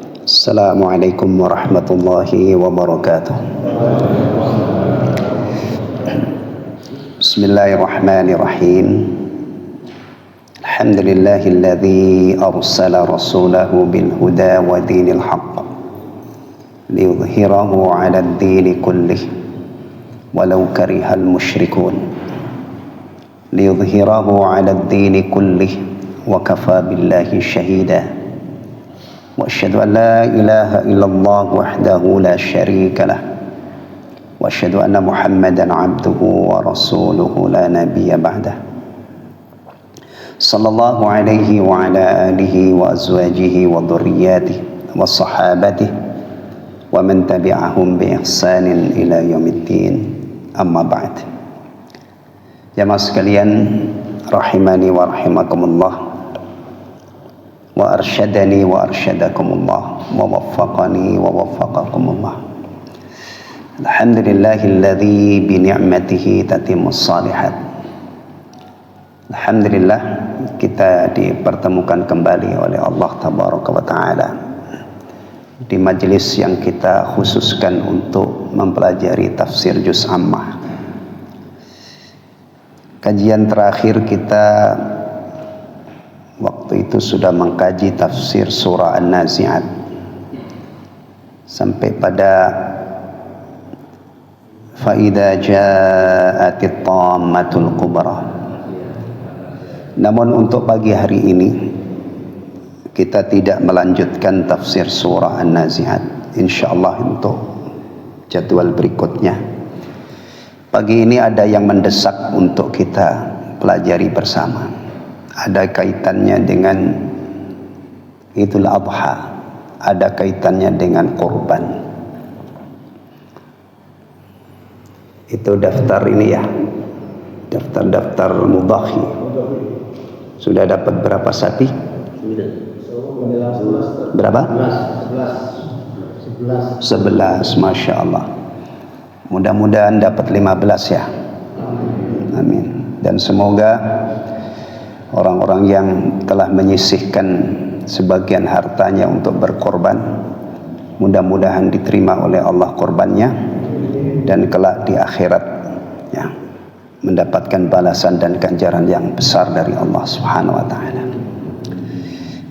Assalamualaikum warahmatullahi wabarakatuh. Bismillahirrahmanirrahim. Alhamdulillahilladzi arsala rasulahu bil huda wa dinil haqq liyudhhirahu 'ala ad-din kullih walau karihal musyrikun. Liyudhhirahu 'ala ad-din kullih wa kafa billahi shahida. وأشهد أن لا إله إلا الله وحده لا شريك له وأشهد أن محمدا عبده ورسوله لا نبي بعده صلى الله عليه وعلى آله وأزواجه وذرياته وصحابته ومن تبعهم بإحسان إلى يوم الدين أما بعد. Jamaah sekalian rahimani wa rahimakumullah, wa arsyadani wa arsyadakumullah, wa waffaqani wa waffaqakumullah. Alhamdulillahilladzi bi ni'matihi tatimmus shalihat. Alhamdulillah, kita dipertemukan kembali oleh Allah tabaraka wa taala di majelis yang kita khususkan untuk mempelajari tafsir juz ammah. Kajian terakhir kita waktu itu sudah mengkaji tafsir surah An-Nazi'at sampai pada فَإِذَا جَاءَتِ الطَّامَّةُ الْكُبْرَى. Namun untuk pagi hari ini kita tidak melanjutkan tafsir surah An-Nazi'at. InsyaAllah untuk jadwal berikutnya. Pagi ini ada yang mendesak untuk kita pelajari bersama. Ada kaitannya dengan Idul Adha, ada kaitannya dengan kurban. Itu daftar ini ya, daftar mudhahi. Sudah dapat berapa sapi? Berapa? 11, Masya Allah. Mudah-mudahan dapat 15 ya. Amin. Dan semoga orang-orang yang telah menyisihkan sebagian hartanya untuk berkorban, mudah-mudahan diterima oleh Allah korbannya, dan kelak di akhirat ya, mendapatkan balasan dan ganjaran yang besar dari Allah Subhanahu wa taala.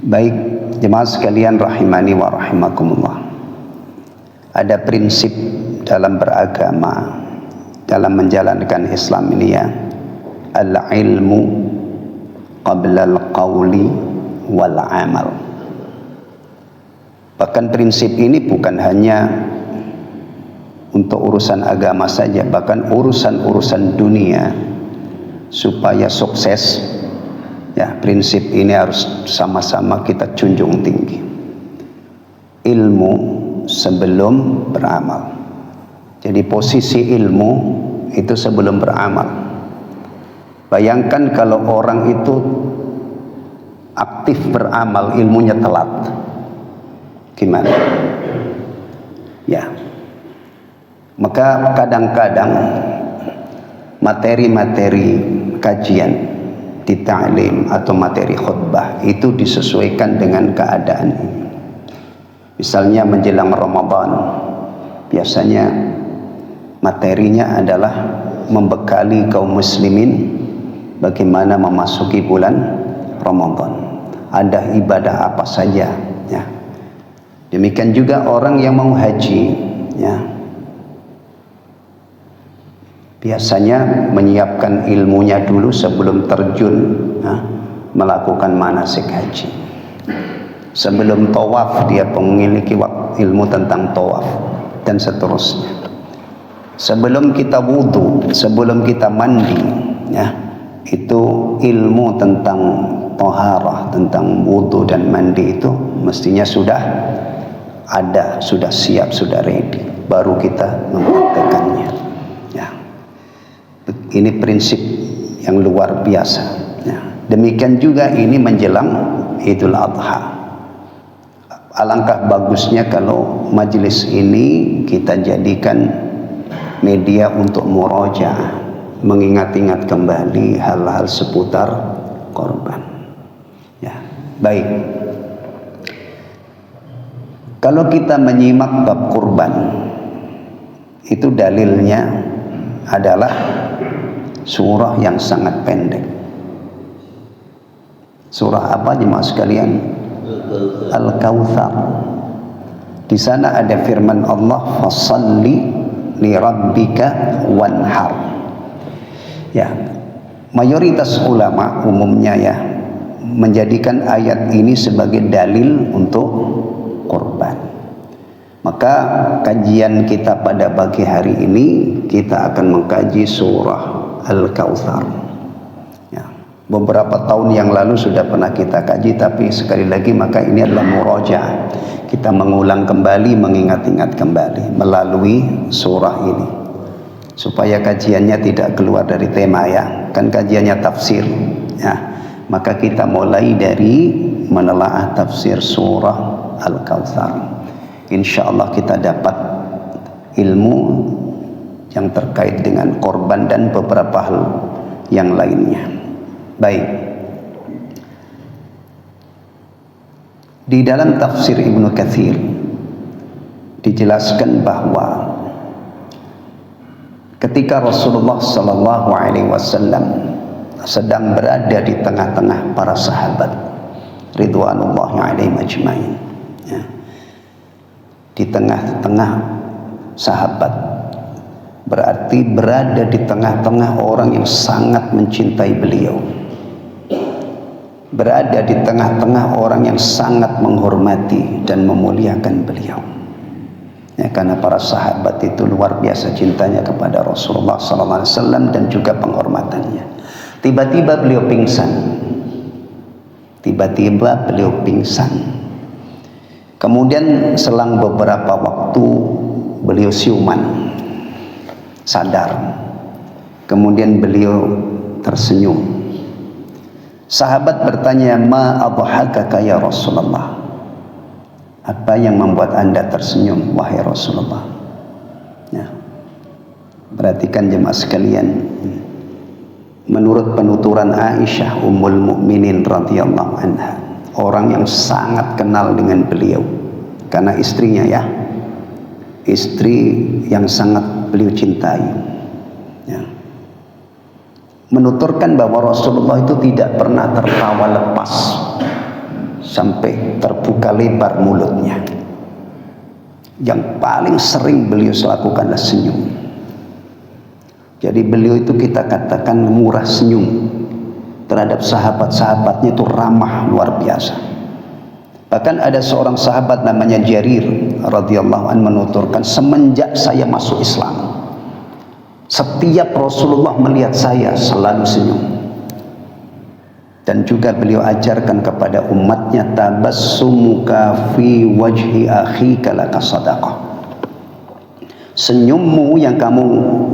Baik, jemaah sekalian rahimani wa rahimakumullah. Ada prinsip dalam beragama, dalam menjalankan Islam ini ya, al-ilmu qabla al-qawli wal amal. Bahkan prinsip ini bukan hanya untuk urusan agama saja, bahkan urusan-urusan dunia supaya sukses ya, prinsip ini harus sama-sama kita junjung tinggi. Ilmu sebelum beramal. Jadi posisi ilmu itu sebelum beramal. Bayangkan kalau orang itu aktif beramal, ilmunya telat, gimana? Ya, maka kadang-kadang materi-materi kajian di ta'lim atau materi khutbah itu disesuaikan dengan keadaan ini. Misalnya menjelang Ramadan, biasanya materinya adalah membekali kaum muslimin bagaimana memasuki bulan Ramadan, ada ibadah apa saja ya. Demikian juga orang yang mau haji ya, biasanya menyiapkan ilmunya dulu sebelum terjun ya, melakukan manasik haji. Sebelum tawaf dia memiliki ilmu tentang tawaf dan seterusnya. Sebelum kita wudu, sebelum kita mandi ya, itu ilmu tentang taharah, tentang wudu dan mandi itu mestinya sudah ada, sudah siap, sudah ready, baru kita mempraktekannya ya. Ini prinsip yang luar biasa ya. Demikian juga ini menjelang Idul Adha. Alangkah bagusnya kalau majelis ini kita jadikan media untuk murojaah, mengingat-ingat kembali hal-hal seputar korban. Ya, baik. Kalau kita menyimak bab kurban, itu dalilnya adalah surah yang sangat pendek. Surah apa jemaah sekalian? Al-Kautsar. Di sana ada firman Allah, "Fashalli li rabbika wanhar." Ya, mayoritas ulama umumnya ya menjadikan ayat ini sebagai dalil untuk kurban. Maka kajian kita pada pagi hari ini kita akan mengkaji surah Al-Kautsar. Ya, beberapa tahun yang lalu sudah pernah kita kaji, tapi sekali lagi maka ini adalah murajaah. Kita mengulang kembali, mengingat-ingat kembali melalui surah ini supaya kajiannya tidak keluar dari tema ya. Kan kajiannya tafsir ya. Maka kita mulai dari menelaah tafsir surah Al-Kautsar. Insya Allah kita dapat ilmu yang terkait dengan korban dan beberapa hal yang lainnya. Baik. Di dalam tafsir Ibnu Katsir dijelaskan bahwa ketika Rasulullah sallallahu alaihi wasallam sedang berada di tengah-tengah para sahabat ridwanullahi alaihim ajmain, ya, di tengah-tengah sahabat berarti berada di tengah-tengah orang yang sangat mencintai beliau, berada di tengah-tengah orang yang sangat menghormati dan memuliakan beliau ya, karena para sahabat itu luar biasa cintanya kepada Rasulullah SAW dan juga penghormatannya. Tiba-tiba beliau pingsan. Tiba-tiba beliau pingsan. Kemudian selang beberapa waktu beliau siuman, sadar. Kemudian beliau tersenyum. Sahabat bertanya, "Ma adhakaka ya Rasulullah?" Apa yang membuat Anda tersenyum wahai Rasulullah? Ya. Perhatikan jemaah sekalian. Menurut penuturan Aisyah Ummul Mukminin radhiyallahu anha, orang yang sangat kenal dengan beliau karena istrinya ya, istri yang sangat beliau cintai ya, menuturkan bahwa Rasulullah itu tidak pernah tertawa lepas sampai terbuka lebar mulutnya. Yang paling sering beliau lakukanlah senyum. Jadi beliau itu kita katakan murah senyum terhadap sahabat-sahabatnya, itu ramah luar biasa. Bahkan ada seorang sahabat namanya Jarir radhiyallahu anhu menuturkan, semenjak saya masuk Islam, setiap Rasulullah melihat saya selalu senyum. Dan juga beliau ajarkan kepada umatnya, tabassumuka fi wajhi akhika laka sadaqah. Senyummu yang kamu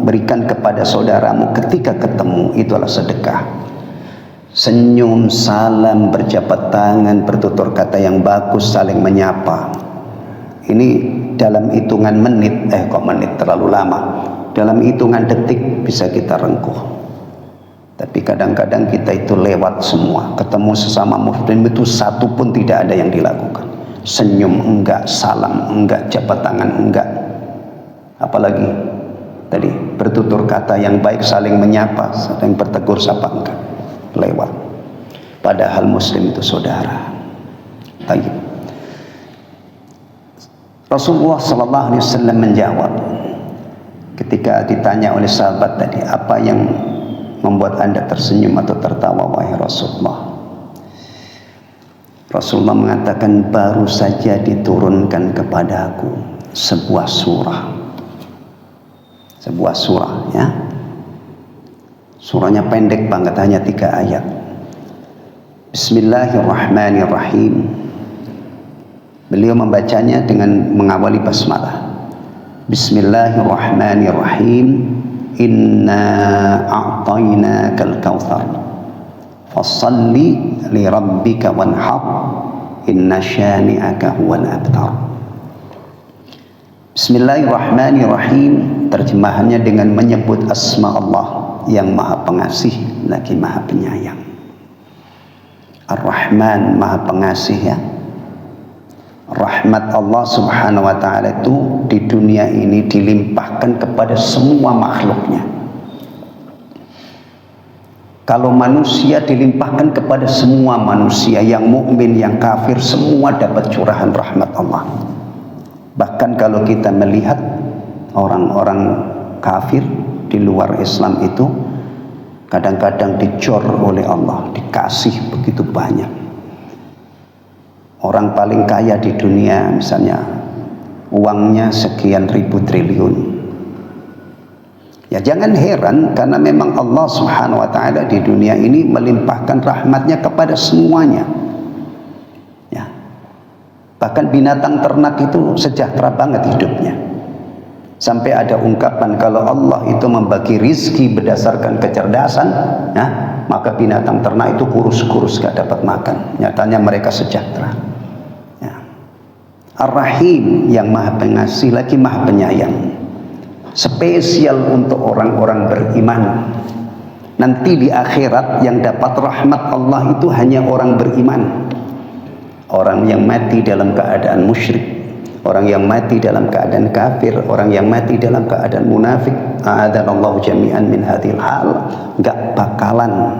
berikan kepada saudaramu ketika ketemu itu adalah sedekah. Senyum, salam, berjabat tangan, bertutur kata yang bagus, saling menyapa. Ini dalam hitungan menit, menit terlalu lama. Dalam hitungan detik bisa kita rengkuh. Tapi kadang-kadang kita itu lewat semua. Ketemu sesama muslim itu satu pun tidak ada yang dilakukan. Senyum enggak, salam enggak, jabat tangan enggak. Apalagi tadi bertutur kata yang baik, saling menyapa, saling bertegur sapa enggak, lewat. Padahal muslim itu saudara. Baik. Rasulullah SAW menjawab ketika ditanya oleh sahabat tadi, apa yang membuat Anda tersenyum atau tertawa wahai Rasulullah? Rasulullah mengatakan, baru saja diturunkan kepadaku sebuah surah. Sebuah surah ya. Surahnya pendek banget, hanya 3 ayat. Bismillahirrahmanirrahim. Beliau membacanya dengan mengawali basmalah. Bismillahirrahmanirrahim. Inna a'tainakal kautsar. Fashalli li rabbika wanhar. Inna syani'aka huwal abtar. Bismillahirrahmanirrahim. Terjemahannya dengan menyebut asma Allah yang maha pengasih lagi maha penyayang. Ar-Rahman maha pengasih ya. Rahmat Allah subhanahu wa ta'ala itu di dunia ini dilimpahkan kepada semua makhluknya. Kalau manusia dilimpahkan kepada semua manusia, yang mukmin, yang kafir, semua dapat curahan rahmat Allah. Bahkan kalau kita melihat orang-orang kafir di luar Islam itu kadang-kadang dicor oleh Allah, dikasih begitu banyak. Orang paling kaya di dunia misalnya uangnya sekian ribu triliun. Ya jangan heran, karena memang Allah subhanahu wa ta'ala di dunia ini melimpahkan rahmatnya kepada semuanya. Ya. Bahkan binatang ternak itu sejahtera banget hidupnya. Sampai ada ungkapan kalau Allah itu membagi rizki berdasarkan kecerdasan, ya, maka binatang ternak itu kurus-kurus gak dapat makan. Nyatanya mereka sejahtera. Ya. Ar-Rahim, yang maha pengasih lagi maha penyayang. Spesial untuk orang-orang beriman. Nanti di akhirat yang dapat rahmat Allah itu hanya orang beriman. Orang yang mati dalam keadaan musyrik, orang yang mati dalam keadaan kafir, orang yang mati dalam keadaan munafik, a'adzanallahu jami'an min hadhil hal, enggak bakalan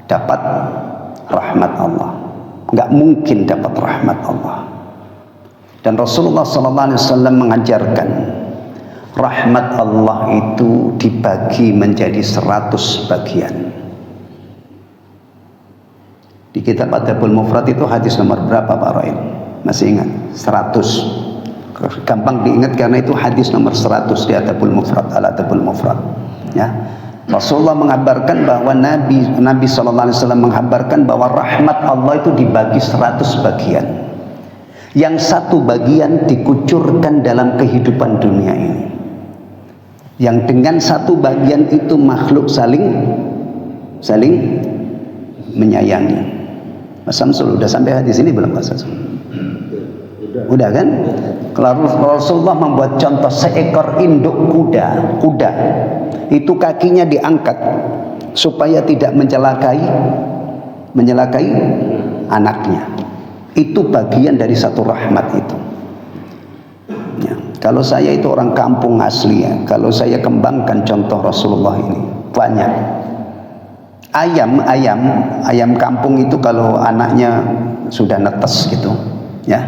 dapat rahmat Allah. Enggak mungkin dapat rahmat Allah. Dan Rasulullah sallallahu alaihi wasallam mengajarkan rahmat Allah itu dibagi menjadi 100 bagian. Di kitab Adabul Mufrad itu hadis nomor berapa Pak Rail? Masih ingat? 100. Gampang diingat karena itu hadis nomor 100 di Adabul Mufrad, Al-Adabul Mufrad. Ya. Rasulullah mengabarkan bahwa Nabi sallallahu alaihi wasallam mengabarkan bahwa rahmat Allah itu dibagi 100 bagian. Yang satu bagian dikucurkan dalam kehidupan dunia ini. Yang dengan satu bagian itu makhluk saling menyayangi. Mas Samsul udah sampai hadis ini belum Mas Samsul? Udah kan? Kalau Rasulullah membuat contoh seekor induk kuda itu kakinya diangkat supaya tidak mencelakai anaknya. Itu bagian dari satu rahmat itu. Ya. Kalau saya itu orang kampung asli ya, kalau saya kembangkan contoh Rasulullah ini banyak. Ayam kampung itu kalau anaknya sudah netes gitu, ya,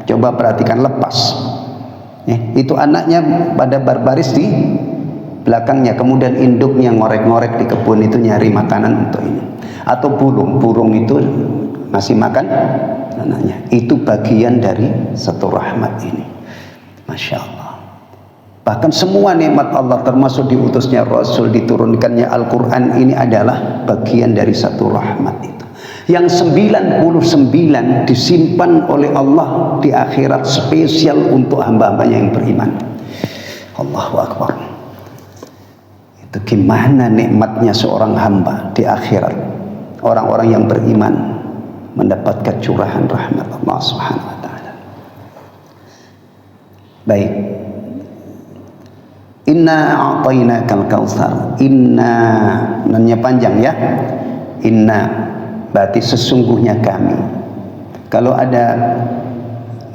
coba perhatikan lepas. Itu anaknya pada berbaris di belakangnya, kemudian induknya ngorek-ngorek di kebun itu nyari makanan untuk ini. Atau burung itu masih makan anaknya. Itu bagian dari satu rahmat ini. Masya Allah. Bahkan semua nikmat Allah termasuk diutusnya Rasul, diturunkannya Al-Quran ini adalah bagian dari satu rahmat itu. Yang 99 disimpan oleh Allah di akhirat spesial untuk hamba-hambanya yang beriman. Allahu Akbar. Itu gimana nikmatnya seorang hamba di akhirat. Orang-orang yang beriman mendapatkan curahan rahmat Allah Subhanahu wa ta'ala. Baik. Inna a'tainakal kautsar. Inna, nanya panjang ya. Inna berarti sesungguhnya kami. Kalau ada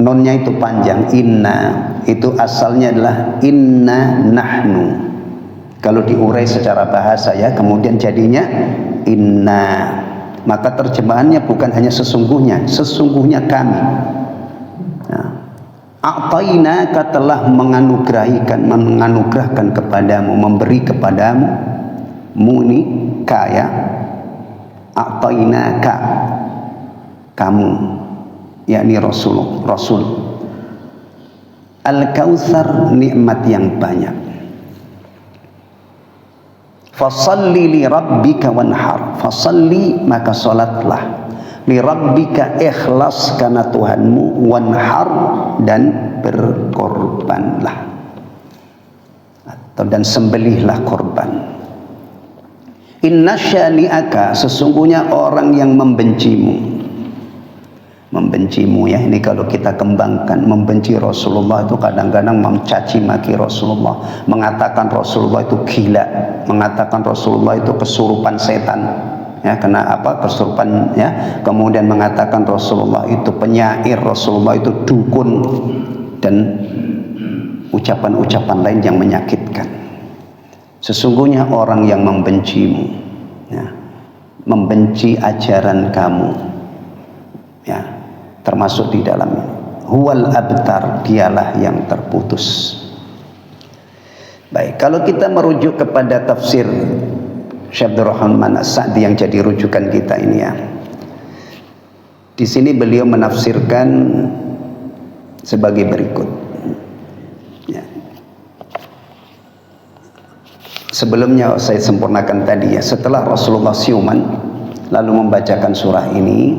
nonnya itu panjang, inna itu asalnya adalah inna nahnu. Kalau diurai secara bahasa ya, kemudian jadinya inna. Maka terjemahannya bukan hanya sesungguhnya kami. A'tainaka telah menganugerahkan kepadamu, memberi kepadamu, muni kaya. A'tainaka kamu, yakni Rasul. Al-Kautsar, nikmat yang banyak. Fasalli li rabbika wanhar. Fasalli, maka salatlah. Li rabbika, ikhlas karena Tuhanmu, wanhar, dan berkorbanlah. Dan sembelihlah korban. Inna syani'aka, sesungguhnya orang yang membencimu ya, ini kalau kita kembangkan, membenci Rasulullah itu kadang-kadang mencaci maki Rasulullah, mengatakan Rasulullah itu gila, mengatakan Rasulullah itu kesurupan setan, ya, kena apa, kesurupan, ya, kemudian mengatakan Rasulullah itu penyair, Rasulullah itu dukun, dan ucapan-ucapan lain yang menyakitkan. Sesungguhnya orang yang membencimu, ya, membenci ajaran kamu, ya, termasuk di dalam huwal abtar, dialah yang terputus. Baik, kalau kita merujuk kepada tafsir Syekh Abdul Rahman As-Sa'di yang jadi rujukan kita ini, ya, di sini beliau menafsirkan sebagai berikut. Ya. Sebelumnya saya sempurnakan tadi, ya, setelah Rasulullah siuman lalu membacakan surah ini,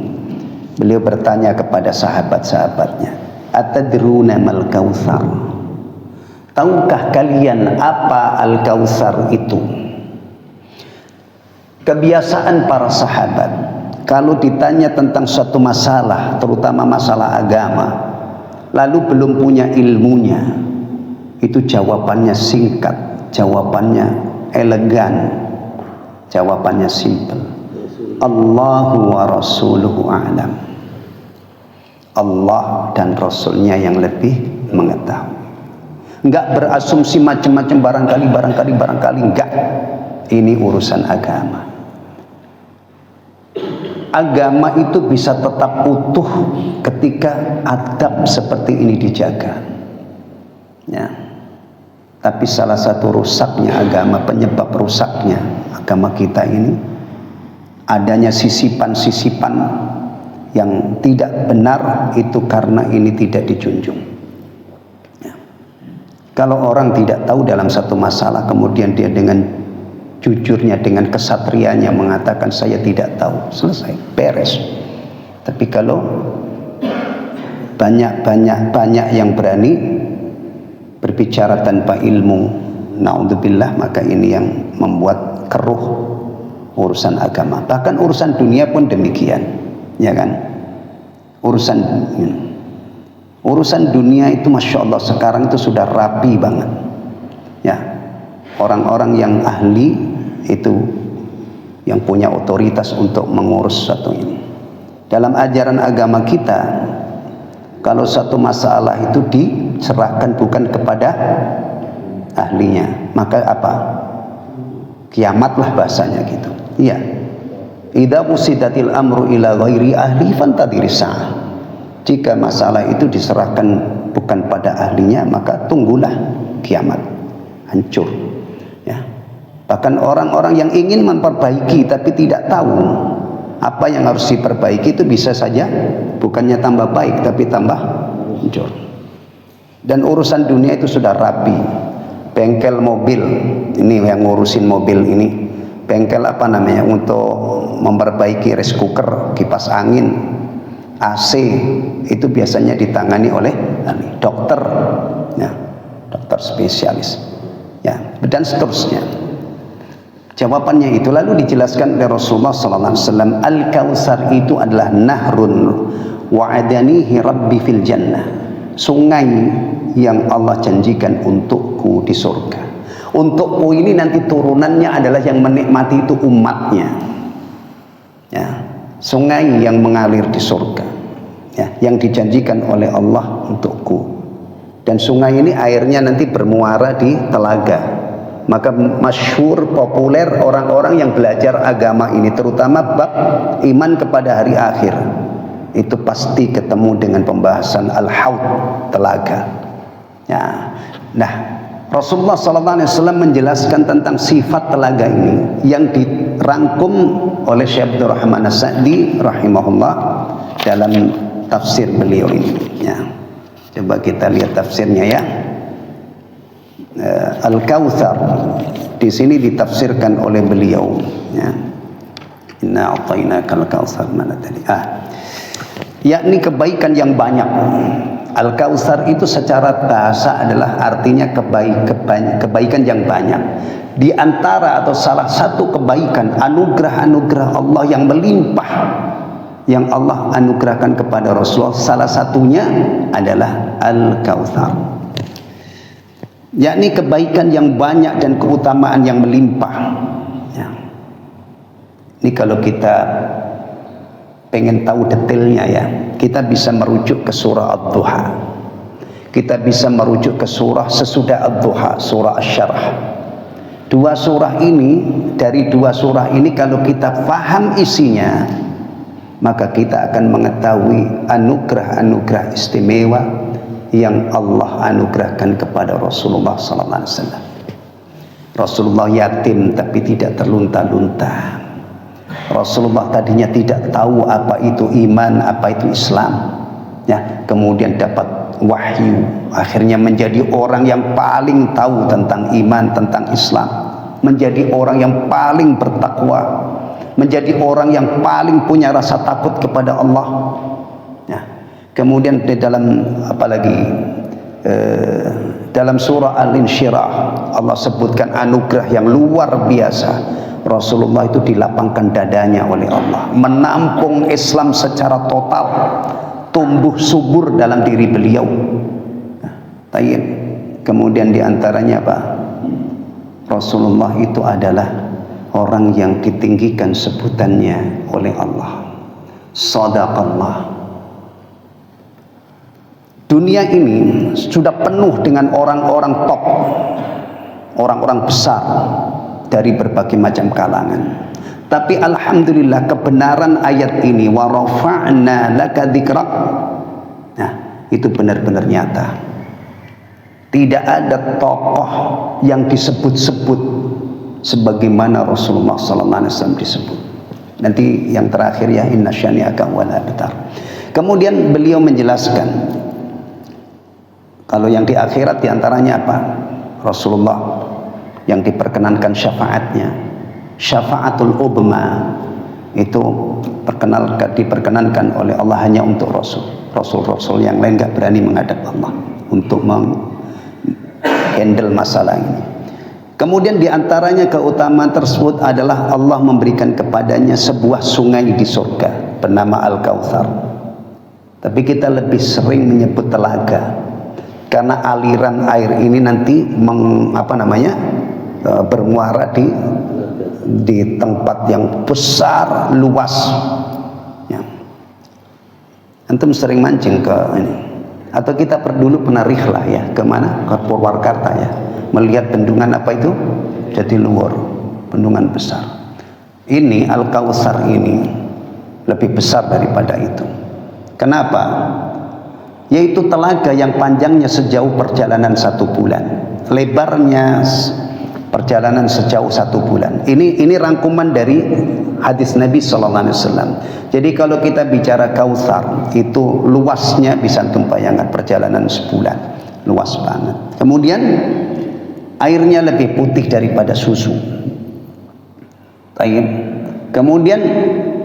beliau bertanya kepada sahabat-sahabatnya, atadruna mal kautsar? Tahukah kalian apa Al-Kautsar itu? Kebiasaan para sahabat kalau ditanya tentang suatu masalah, terutama masalah agama, lalu belum punya ilmunya, itu jawabannya singkat, jawabannya elegan, jawabannya simple. Allahu wa rasuluhu a'lam. Allah dan Rasulnya yang lebih mengetahui. Enggak berasumsi macam-macam, barangkali, enggak. Ini urusan agama. Agama itu bisa tetap utuh ketika adab seperti ini dijaga, ya. Tapi salah satu rusaknya agama, penyebab rusaknya agama kita ini, adanya sisipan-sisipan yang tidak benar, itu karena ini tidak dijunjung. Kalau orang tidak tahu dalam satu masalah, kemudian dia dengan jujurnya, dengan kesatrianya mengatakan saya tidak tahu, selesai, beres. Tapi kalau banyak yang berani berbicara tanpa ilmu, naudzubillah, maka ini yang membuat keruh urusan agama. Bahkan urusan dunia pun demikian, ya kan? Urusan dunia itu Masya Allah sekarang itu sudah rapi banget, ya. Orang-orang yang ahli itu yang punya otoritas untuk mengurus satu ini. Dalam ajaran agama kita, kalau satu masalah itu diserahkan bukan kepada ahlinya, maka apa? Kiamatlah bahasanya gitu. Iya. Idza usidatil amru ila ghairi ahli fantadhiris sa'ah. Jika masalah itu diserahkan bukan pada ahlinya, maka tunggulah kiamat, hancur, ya. Bahkan orang-orang yang ingin memperbaiki tapi tidak tahu apa yang harus diperbaiki, itu bisa saja bukannya tambah baik tapi tambah hancur. Dan urusan dunia itu sudah rapi. Bengkel mobil ini yang ngurusin mobil ini, bengkel apa namanya untuk memperbaiki rice cooker, kipas angin, AC, itu biasanya ditangani oleh dokter, ya, dokter spesialis, ya, dan seterusnya. Jawabannya itu lalu dijelaskan oleh Rasulullah SAW. Al-Kautsar itu adalah nahrun wa'adanihi Rabbi fil jannah, sungai yang Allah janjikan untukku di surga. Untukku ini nanti turunannya adalah yang menikmati itu umatnya, ya. Sungai yang mengalir di surga, ya, yang dijanjikan oleh Allah untukku. Dan sungai ini airnya nanti bermuara di telaga. Maka masyhur, populer orang-orang yang belajar agama ini, terutama bab iman kepada hari akhir, itu pasti ketemu dengan pembahasan al-haud, telaga, ya. Nah, Rasulullah SAW menjelaskan tentang sifat telaga ini yang dirangkum oleh Syekh Abdul Rahman As-Sa'di rahimahullah dalam tafsir beliau ini, ya. Coba kita lihat tafsirnya, ya. Al-Kautsar di sini ditafsirkan oleh beliau, ya. Inna a'tainakal kautsar, mana tadi? Yakni kebaikan yang banyak. Al-Kautsar itu secara bahasa adalah artinya kebaikan yang banyak. Di antara atau salah satu kebaikan, anugerah-anugerah Allah yang melimpah yang Allah anugerahkan kepada Rasulullah, salah satunya adalah Al-Kautsar. Yakni kebaikan yang banyak dan keutamaan yang melimpah, ya. Ini kalau kita pengen tahu detailnya ya, kita bisa merujuk ke surah Ad-Duha. Kita bisa merujuk ke surah sesudah Ad-Duha, surah Asy-Syarh. Dua surah ini, dari dua surah ini kalau kita paham isinya, maka kita akan mengetahui anugerah-anugerah istimewa yang Allah anugerahkan kepada Rasulullah sallallahu alaihi wasallam. Rasulullah yatim tapi tidak terlunta-lunta. Rasulullah tadinya tidak tahu apa itu iman, apa itu Islam. Ya, kemudian dapat wahyu, akhirnya menjadi orang yang paling tahu tentang iman, tentang Islam, menjadi orang yang paling bertakwa, menjadi orang yang paling punya rasa takut kepada Allah. Ya. Kemudian di dalam dalam surah Al-Insyirah Allah sebutkan anugerah yang luar biasa. Rasulullah itu dilapangkan dadanya oleh Allah, menampung Islam secara total, tumbuh subur dalam diri beliau. Tayyib. Kemudian diantaranya apa? Rasulullah itu adalah orang yang ditinggikan sebutannya oleh Allah. Shadaqallah. Dunia ini sudah penuh dengan orang-orang top, orang-orang besar dari berbagai macam kalangan. Tapi alhamdulillah kebenaran ayat ini, wa rafa'na laka dzikrak. Nah, itu benar-benar nyata. Tidak ada tokoh yang disebut-sebut sebagaimana Rasulullah sallallahu alaihi wasallam disebut. Nanti yang terakhir ya, inna syani'aka wal abtar. Kemudian beliau menjelaskan kalau yang di akhirat diantaranya apa? Rasulullah yang diperkenankan syafaatnya, syafaatul ubma, itu diperkenankan oleh Allah hanya untuk Rasul-Rasul yang lain gak berani menghadap Allah untuk menghandle masalah ini. Kemudian diantaranya keutamaan tersebut adalah Allah memberikan kepadanya sebuah sungai di surga bernama Al-Kautsar. Tapi kita lebih sering menyebut telaga karena aliran air ini nanti bermuara di tempat yang besar, luas. Ya. Antum sering mancing ke ini, atau kita dulu pernah rihlah ya, kemana? Ke Purwakarta ya, melihat bendungan apa itu? Jatiluhur, bendungan besar. Ini Al-Kautsar ini lebih besar daripada itu. Kenapa? Yaitu telaga yang panjangnya sejauh perjalanan 1 bulan, lebarnya perjalanan sejauh 1 bulan. Ini rangkuman dari hadis Nabi sallallahu alaihi wasallam. Jadi kalau kita bicara Kautsar, itu luasnya bisa antum bayangkan perjalanan sebulan, luas banget. Kemudian airnya lebih putih daripada susu. Kemudian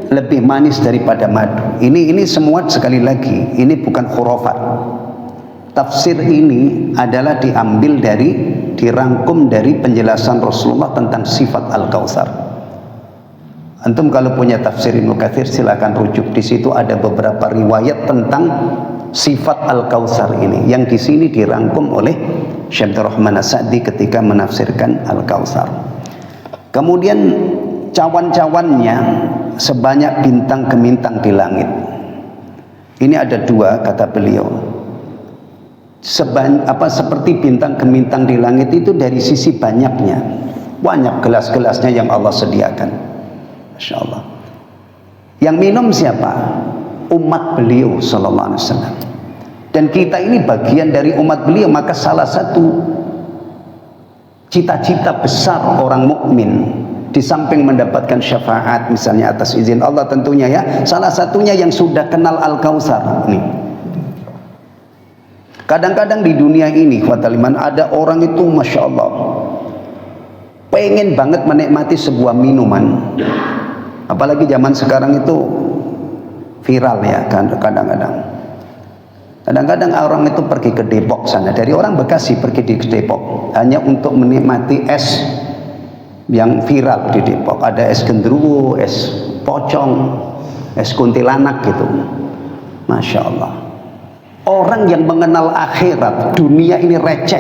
lebih manis daripada madu. Ini semua sekali lagi, ini bukan khurafat. Tafsir ini adalah dirangkum dari penjelasan Rasulullah tentang sifat Al-Kautsar. Antum kalau punya tafsir Ibnu Katsir silakan rujuk, di situ ada beberapa riwayat tentang sifat Al-Kautsar ini yang di sini dirangkum oleh Syekh Abdul Rahman As-Sa'di ketika menafsirkan Al-Kautsar. Kemudian cawan-cawannya sebanyak bintang gemintang di langit. Ini ada 2 kata beliau. Seperti bintang gemintang di langit itu dari sisi banyaknya, banyak gelas-gelasnya yang Allah sediakan. Masya Allah. Yang minum siapa? Umat beliau sallallahu alaihi wasallam. Dan kita ini bagian dari umat beliau, maka salah satu cita-cita besar orang mukmin di samping mendapatkan syafaat misalnya atas izin Allah tentunya ya, salah satunya yang sudah kenal Al-Kautsar nih. Kadang-kadang di dunia ini ada orang itu Masya Allah pengen banget menikmati sebuah minuman, apalagi zaman sekarang itu viral ya kan. Kadang-kadang orang itu pergi ke Depok sana, dari orang Bekasi pergi di Depok hanya untuk menikmati es yang viral di Depok. Ada es gendruwo, es pocong, es kuntilanak gitu. Masya Allah. Orang yang mengenal akhirat, dunia ini receh.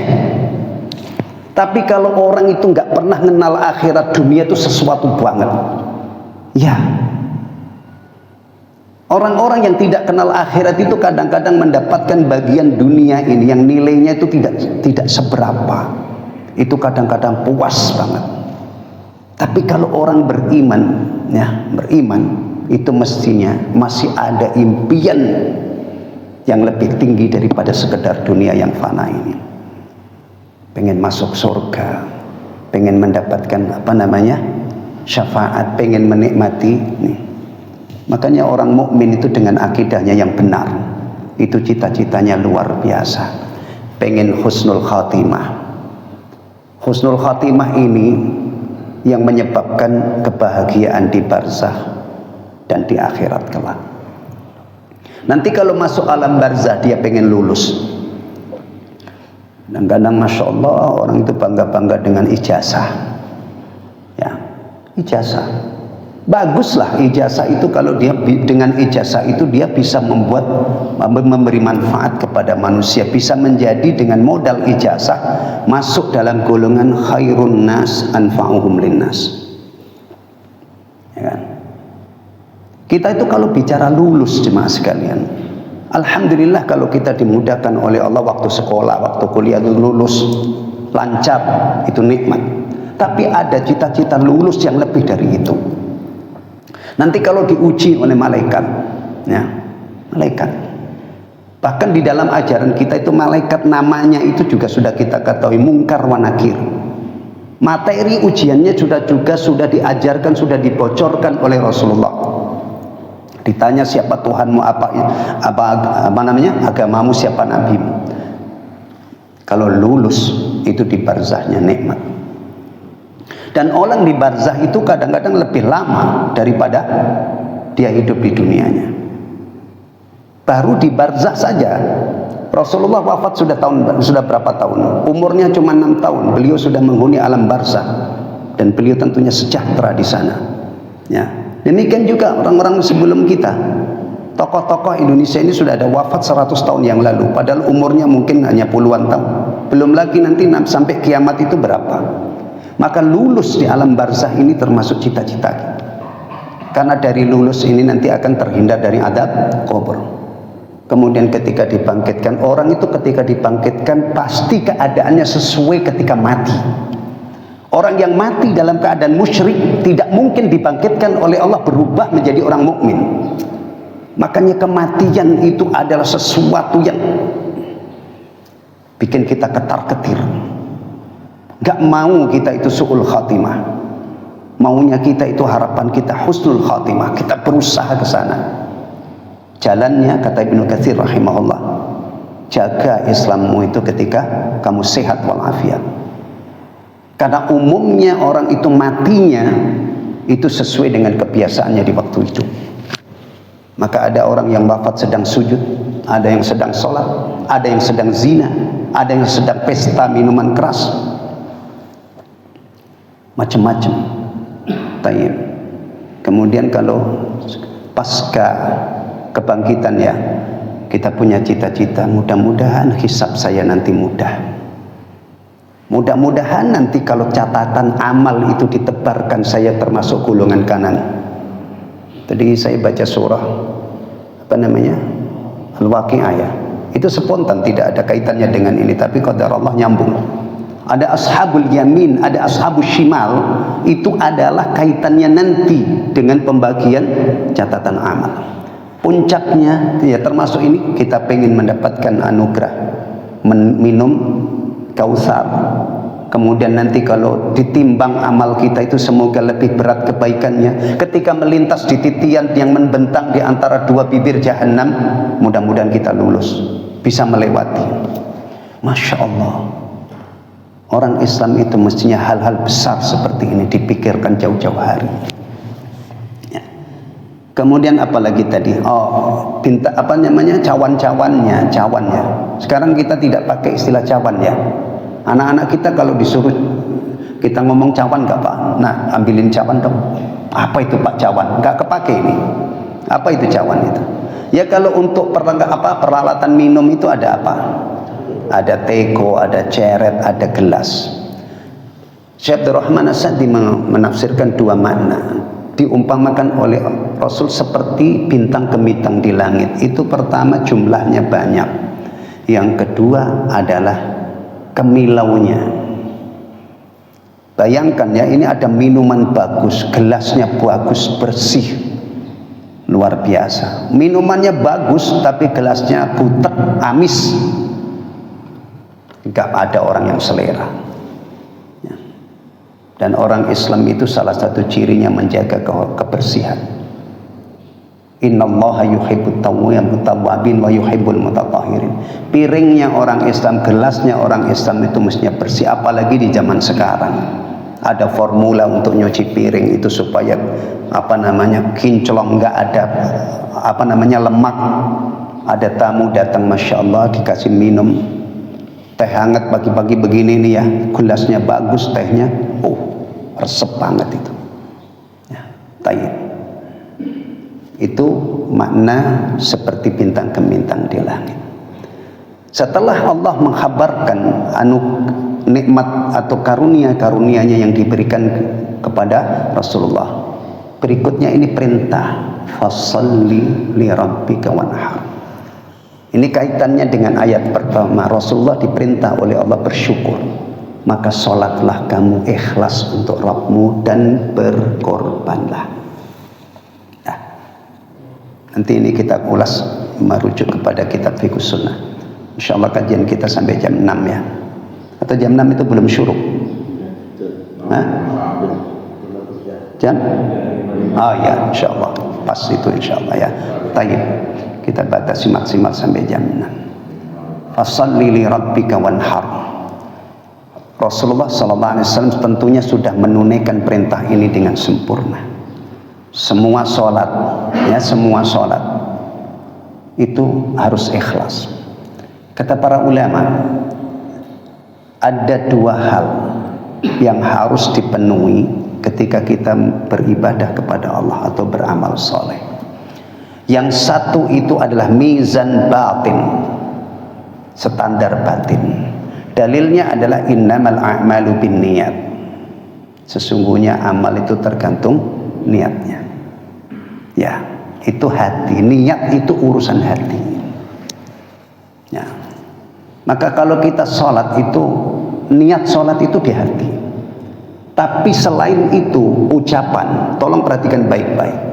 Tapi kalau orang itu nggak pernah mengenal akhirat, dunia itu sesuatu banget. Ya, orang-orang yang tidak kenal akhirat itu kadang-kadang mendapatkan bagian dunia ini yang nilainya itu tidak seberapa. Itu kadang-kadang puas banget. Tapi kalau orang beriman, ya, beriman itu mestinya masih ada impian yang lebih tinggi daripada sekedar dunia yang fana ini. Pengen masuk surga, pengen mendapatkan syafaat, pengen menikmati nih. Makanya orang mukmin itu dengan akidahnya yang benar, itu cita-citanya luar biasa, pengen husnul khatimah. Husnul khatimah ini yang menyebabkan kebahagiaan di barzakh dan di akhirat kelak. Nanti kalau masuk alam barzakh dia pengen lulus. Kadang-kadang Masya Allah orang itu bangga-bangga dengan ijazah. Ya, ijazah. Baguslah ijazah itu, kalau dia dengan ijazah itu dia bisa memberi manfaat kepada manusia, bisa menjadi dengan modal ijazah masuk dalam golongan khairun nas anfa'uhum linnas. Ya kan? Kita itu kalau bicara lulus jemaah sekalian, alhamdulillah kalau kita dimudahkan oleh Allah waktu sekolah, waktu kuliah lulus lancar, itu nikmat. Tapi ada cita-cita lulus yang lebih dari itu. Nanti kalau diuji oleh malaikat, ya, malaikat. Bahkan di dalam ajaran kita itu malaikat namanya itu juga sudah kita ketahui, Munkar wa Nakir. Materi ujiannya juga sudah diajarkan, sudah dibocorkan oleh Rasulullah. Ditanya siapa Tuhanmu, agamamu, siapa nabimu. Kalau lulus itu di barzahnya nikmat. Dan orang di barzakh itu kadang-kadang lebih lama daripada dia hidup di dunianya. Baru di barzakh saja Rasulullah wafat sudah berapa tahun? Umurnya cuma 6 tahun. Beliau sudah menghuni alam barzakh dan beliau tentunya sejahtera di sana. Ya. Demikian juga orang-orang sebelum kita. Tokoh-tokoh Indonesia ini sudah ada wafat 100 tahun yang lalu, padahal umurnya mungkin hanya puluhan tahun. Belum lagi nanti sampai kiamat itu berapa. Maka lulus di alam barzakh ini termasuk cita-cita kita. Karena dari lulus ini nanti akan terhindar dari adab kubur. Kemudian ketika dibangkitkan, orang itu ketika dibangkitkan pasti keadaannya sesuai ketika mati. Orang yang mati dalam keadaan musyrik tidak mungkin dibangkitkan oleh Allah berubah menjadi orang mukmin. Makanya kematian itu adalah sesuatu yang bikin kita ketar-ketir. Gak mau kita itu su'ul khatimah. Maunya kita itu, harapan kita husnul khatimah. Kita berusaha ke sana. Jalannya, kata Ibnu Katsir rahimahullah, jaga Islammu itu ketika kamu sehat walafiat. Karena umumnya orang itu matinya itu sesuai dengan kebiasaannya di waktu itu. Maka ada orang yang wafat sedang sujud, ada yang sedang sholat, ada yang sedang zina, ada yang sedang pesta minuman keras, macam-macam. Tayyib. Kemudian kalau pasca kebangkitan, ya, kita punya cita-cita, mudah-mudahan hisab saya nanti mudah. Mudah-mudahan nanti kalau catatan amal itu ditebarkan saya termasuk golongan kanan. Tadi saya baca surah Al-Waqi'ah, ya. Itu spontan, tidak ada kaitannya dengan ini, tapi qadar Allah nyambung. Ada ashabul yamin, ada ashabul shimal, itu adalah kaitannya nanti dengan pembagian catatan amal. Puncaknya ya termasuk ini, kita pengen mendapatkan anugerah minum Kautsar. Kemudian nanti kalau ditimbang amal kita itu semoga lebih berat kebaikannya. Ketika melintas di titian yang membentang di antara dua bibir jahanam, mudah-mudahan kita lulus, bisa melewati. Masya Allah. Orang Islam itu mestinya hal-hal besar seperti ini dipikirkan jauh-jauh hari. Ya. Kemudian apalagi tadi? Oh, cawan-cawannya. Sekarang kita tidak pakai istilah cawan, ya. Anak-anak kita kalau disuruh kita ngomong cawan nggak Pak? Nah, ambilin cawan dong. Apa itu Pak cawan? Nggak kepake ini. Apa itu cawan itu? Ya kalau untuk peralatan minum itu ada apa? Ada teko, ada ceret, ada gelas. Syekh Abdurrahman As-Sa'di menafsirkan dua makna. diumpamakan oleh Rasul seperti bintang gemilang di langit. Itu pertama jumlahnya banyak. Yang kedua adalah kemilaunya. Bayangkan ya, ini ada minuman bagus, gelasnya bagus, bersih, luar biasa. Minumannya bagus tapi gelasnya butek, amis. Gak ada orang yang selera. Dan orang Islam itu salah satu cirinya menjaga kebersihan. Innallaha yuhibbut tawwabin wa yuhibbul mutatahhirin. Piringnya orang Islam, gelasnya orang Islam itu mestinya bersih, apalagi di zaman sekarang. Ada formula untuk nyuci piring itu supaya kinclong, enggak ada lemak. Ada tamu datang, masya Allah, dikasih minum teh hangat pagi-pagi begini nih ya, gelasnya bagus, tehnya resep banget itu ya, tayyib. Itu makna seperti bintang gemintang di langit. Setelah Allah menghabarkan nikmat atau karunia-karunianya yang diberikan kepada Rasulullah, berikutnya ini perintah, fasalli li rabbika wanhar. Ini kaitannya dengan ayat pertama. Rasulullah diperintah oleh Allah bersyukur, maka sholatlah kamu ikhlas untuk Rabbmu dan berkorbanlah. Nah, nanti ini kita ulas merujuk kepada kitab Fiqh Sunnah. Insyaallah kajian kita sampai jam 6 ya. Atau jam 6 itu belum syuruk? Hah? Jam? Oh ya, insyaallah pas itu insyaallah ya. Tayyib. Kita batasi maksimal sampai jam 6. Fasalli li rabbika wanhar. Rasulullah SAW tentunya sudah menunaikan perintah ini dengan sempurna. Semua sholat, ya semua sholat itu harus ikhlas. Kata para ulama, ada dua hal yang harus dipenuhi ketika kita beribadah kepada Allah atau beramal soleh. Yang satu itu adalah mizan batin, standar batin. Dalilnya adalah innamal a'malu binniyat. Sesungguhnya amal itu tergantung niatnya. Ya, itu hati. Niat itu urusan hati. Ya. Maka kalau kita sholat itu, niat sholat itu di hati. Tapi selain itu ucapan, tolong perhatikan baik-baik.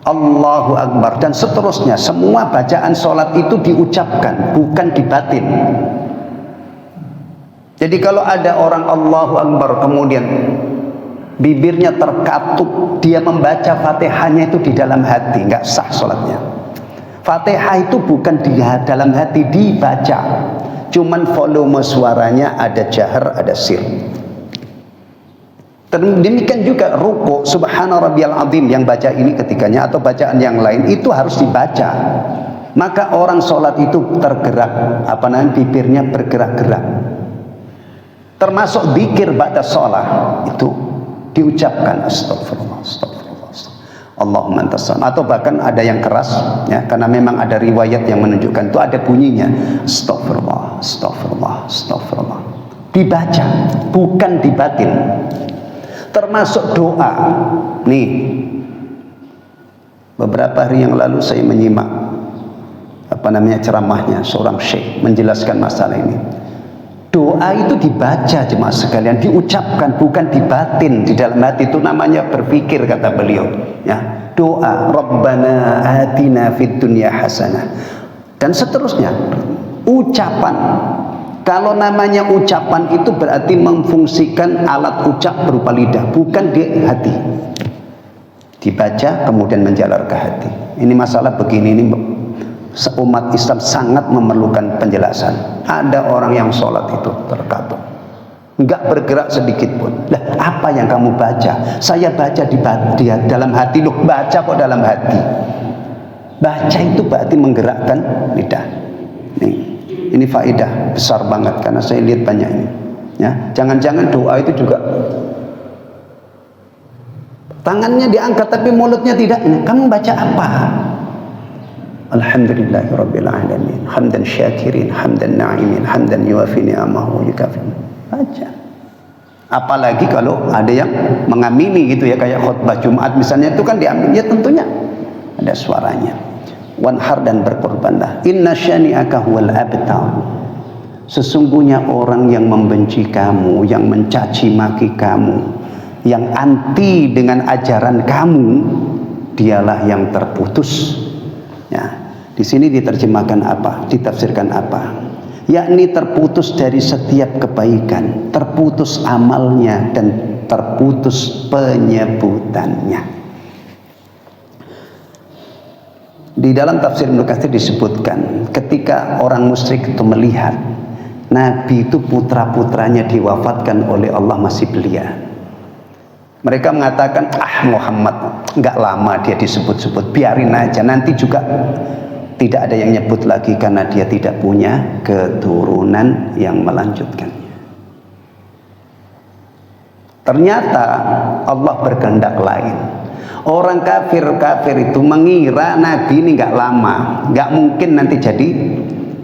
Allahu Akbar dan seterusnya, semua bacaan sholat itu diucapkan, bukan dibatin. Jadi kalau ada orang Allahu Akbar kemudian bibirnya terkatup, dia membaca Fatihahnya itu di dalam hati, nggak sah sholatnya. Fatihah itu bukan di dalam hati, dibaca, cuman volume suaranya ada jahar, ada sir. Demikian juga ruku subhana rabbiyal azim yang baca ini ketikanya atau bacaan yang lain itu harus dibaca. Maka orang sholat itu tergerak, bibirnya bergerak-gerak. Termasuk zikir ba'da sholat itu diucapkan astagfirullah, astagfirullah, astagfirullah, Allahumma antas salam. Atau bahkan ada yang keras ya, karena memang ada riwayat yang menunjukkan itu ada bunyinya astagfirullah, astagfirullah, astagfirullah. Dibaca, bukan dibatin. Termasuk doa. Nih, beberapa hari yang lalu saya menyimak ceramahnya seorang syekh menjelaskan masalah ini. Doa itu dibaca jemaah sekalian, diucapkan, bukan dibatin di dalam hati. Itu namanya berpikir, kata beliau. Ya, doa Rabbana atina fid dunya hasanah dan seterusnya. Ucapan. Kalau namanya ucapan itu berarti memfungsikan alat ucap berupa lidah, bukan di hati. Dibaca kemudian menjalar ke hati. Ini masalah begini, ini umat Islam sangat memerlukan penjelasan. Ada orang yang sholat itu terkatup, nggak bergerak sedikit pun. Lah, apa yang kamu baca? Saya baca di dalam hati. Loh, baca kok dalam hati? Baca itu berarti menggerakkan lidah. Nih. Ini faedah besar banget karena saya lihat banyak ini. Ya, jangan-jangan doa itu juga tangannya diangkat tapi mulutnya tidak. Kamu baca apa? Alhamdulillahirabbil alamin, hamdan syakirin, hamdan na'imin, hamdan yuwafi ni'amahu wa yukafi. Baca. Apalagi kalau ada yang mengamini gitu ya, kayak khutbah Jumat misalnya, itu kan diambil, ya tentunya ada suaranya. Wanhar, dan berkorbanlah. Inna syani'aka huwal abtar. Sesungguhnya orang yang membenci kamu, yang mencaci maki kamu, yang anti dengan ajaran kamu, dialah yang terputus. Ya, di sini diterjemahkan apa? Ditafsirkan apa? Yakni terputus dari setiap kebaikan, terputus amalnya, dan terputus penyebutannya. Di dalam tafsir Ibnu Katsir disebutkan, ketika orang musyrik itu melihat Nabi itu putra-putranya diwafatkan oleh Allah masih belia, mereka mengatakan, Muhammad nggak lama dia disebut-sebut, biarin aja, nanti juga tidak ada yang nyebut lagi karena dia tidak punya keturunan yang melanjutkannya. Ternyata Allah berkehendak lain. Orang kafir itu mengira Nabi ini nggak lama, nggak mungkin nanti jadi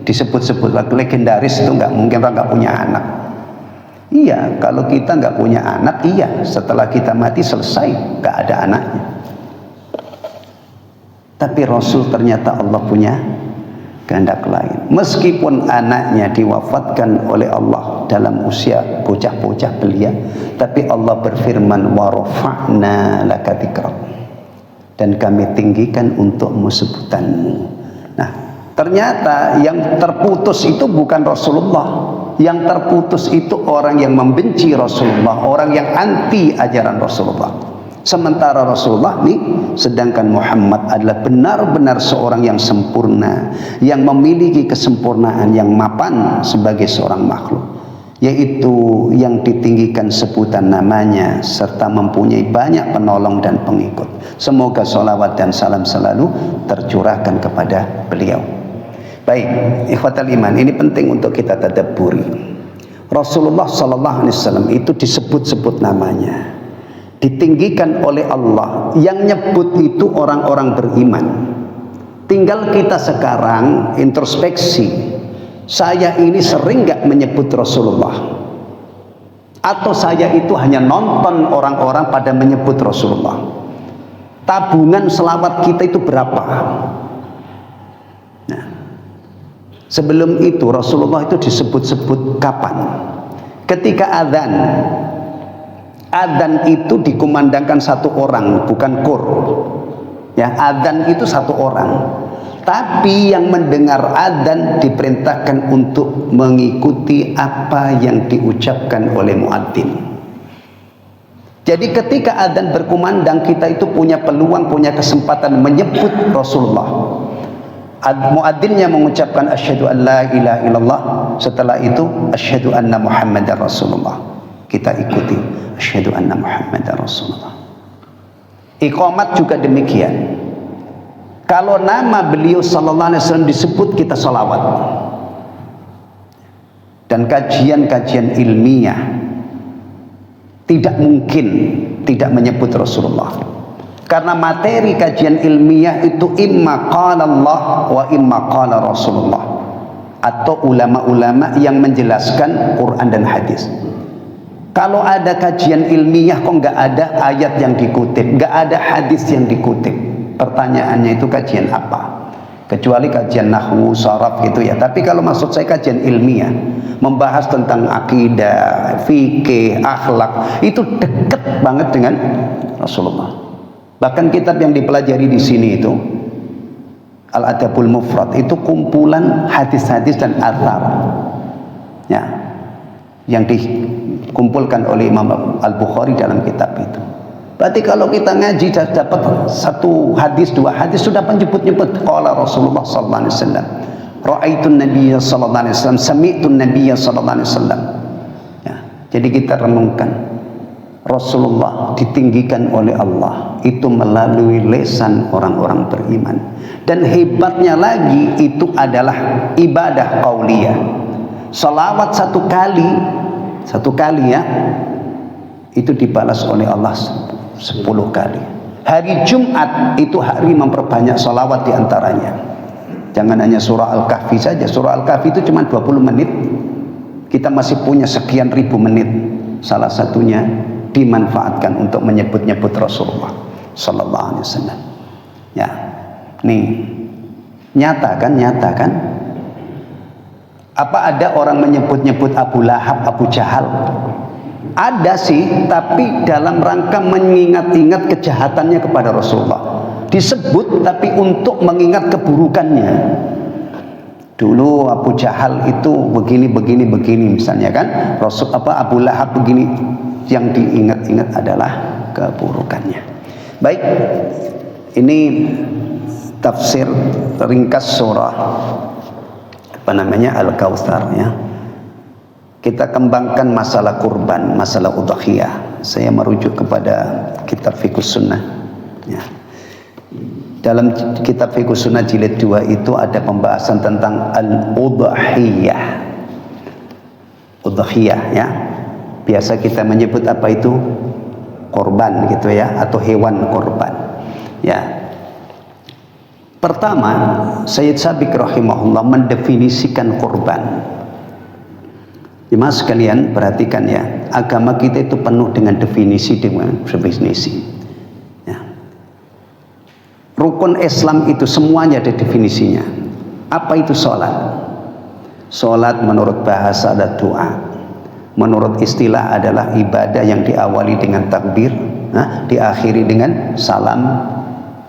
disebut-sebut lagi legendaris, itu nggak mungkin, orang nggak punya anak. Iya, kalau kita nggak punya anak, iya, setelah kita mati selesai, nggak ada anaknya. Tapi Rasul ternyata Allah punya kehendak lain. Meskipun anaknya diwafatkan oleh Allah dalam usia bocah-bocah belia, tapi Allah berfirman, wa rafa'na laka dzikrak, dan kami tinggikan untukmu sebutanmu. Nah, ternyata yang terputus itu bukan Rasulullah. Yang terputus itu orang yang membenci Rasulullah, orang yang anti ajaran Rasulullah. Sementara Rasulullah nih, sedangkan Muhammad adalah benar-benar seorang yang sempurna, yang memiliki kesempurnaan yang mapan sebagai seorang makhluk, yaitu yang ditinggikan sebutan namanya serta mempunyai banyak penolong dan pengikut. Semoga sholawat dan salam selalu tercurahkan kepada beliau. Baik, ikhwatal iman, ini penting untuk kita tadabburi. Rasulullah sallallahu alaihi wasallam itu disebut-sebut namanya, ditinggikan oleh Allah. Yang nyebut itu orang-orang beriman. Tinggal kita sekarang introspeksi, saya ini sering gak menyebut Rasulullah, atau saya itu hanya nonton orang-orang pada menyebut Rasulullah? Tabungan selawat kita itu berapa? Nah, sebelum itu Rasulullah itu disebut-sebut kapan? Ketika adzan. Adzan itu dikumandangkan satu orang, bukan kur. Ya, adzan itu satu orang. Tapi yang mendengar adzan diperintahkan untuk mengikuti apa yang diucapkan oleh muadzin. Jadi ketika adzan berkumandang, kita itu punya peluang, punya kesempatan menyebut Rasulullah. Muadzinnya mengucapkan asyhadu an la ilaha illallah, setelah itu asyhadu anna Muhammadar Rasulullah, kita ikuti asyhadu anna Muhammadar Rasulullah. Iqamat juga demikian. Kalau nama beliau sallallahu alaihi wasallam disebut, kita salawat. Dan kajian-kajian ilmiah tidak mungkin tidak menyebut Rasulullah. Karena materi kajian ilmiah itu imma qala Allah wa imma qala Rasulullah, atau ulama-ulama yang menjelaskan Quran dan hadis. Kalau ada kajian ilmiah kok nggak ada ayat yang dikutip, nggak ada hadis yang dikutip, pertanyaannya itu kajian apa? Kecuali kajian nahwu, sharaf gitu ya. Tapi kalau maksud saya kajian ilmiah, membahas tentang akidah, fikih, akhlak, itu dekat banget dengan Rasulullah. Bahkan kitab yang dipelajari di sini itu Al-Adabul Mufrad, itu kumpulan hadis-hadis dan athar ya, yang dikumpulkan oleh Imam Al-Bukhari dalam kitab itu. Berarti kalau kita ngaji dapat satu hadis, dua hadis, sudah menyebut-nyebut qala Rasulullah sallallahu alaihi wasallam, ra'aitun nabiyya sallallahu alaihi wasallam, sami'tun nabiyya sallallahu alaihi wasallam ya. Jadi kita renungkan, Rasulullah ditinggikan oleh Allah itu melalui lisan orang-orang beriman. Dan hebatnya lagi, itu adalah ibadah qauliyah. Salawat satu kali ya, itu dibalas oleh Allah 10 kali. Hari Jumat itu hari memperbanyak salawat diantaranya. Jangan hanya surah Al-Kahfi saja. Surah Al-Kahfi itu cuma 20 menit, kita masih punya sekian ribu menit. salah satunya dimanfaatkan untuk menyebut-nyebut Rasulullah sallallahu alaihi wasallam. Ya. Nih. Nyata kan? Apa ada orang menyebut-nyebut Abu Lahab, Abu Jahal? Ada sih, tapi dalam rangka mengingat-ingat kejahatannya kepada Rasulullah. Disebut tapi untuk mengingat keburukannya. Dulu Abu Jahal itu begini misalnya kan, Abu Lahab begini, yang diingat-ingat adalah keburukannya. Baik, ini tafsir ringkas surah Al-Kautsar ya. Kita kembangkan masalah kurban, masalah udhiyah. Saya merujuk kepada kitab Fiqh Sunnah ya. Dalam kitab Fiqh Sunnah jilid 2 itu ada pembahasan tentang al-udhiyah. Udhiyah ya. Biasa kita menyebut apa itu? Korban gitu ya, atau hewan korban. Ya. Pertama, Sayyid Sabiq rahimahullah mendefinisikan korban. Jemaah sekalian perhatikan ya, agama kita itu penuh dengan definisi. Rukun Islam itu semuanya ada definisinya. Apa itu sholat? Sholat menurut bahasa ada doa. Menurut istilah adalah ibadah yang diawali dengan takbir, diakhiri dengan salam,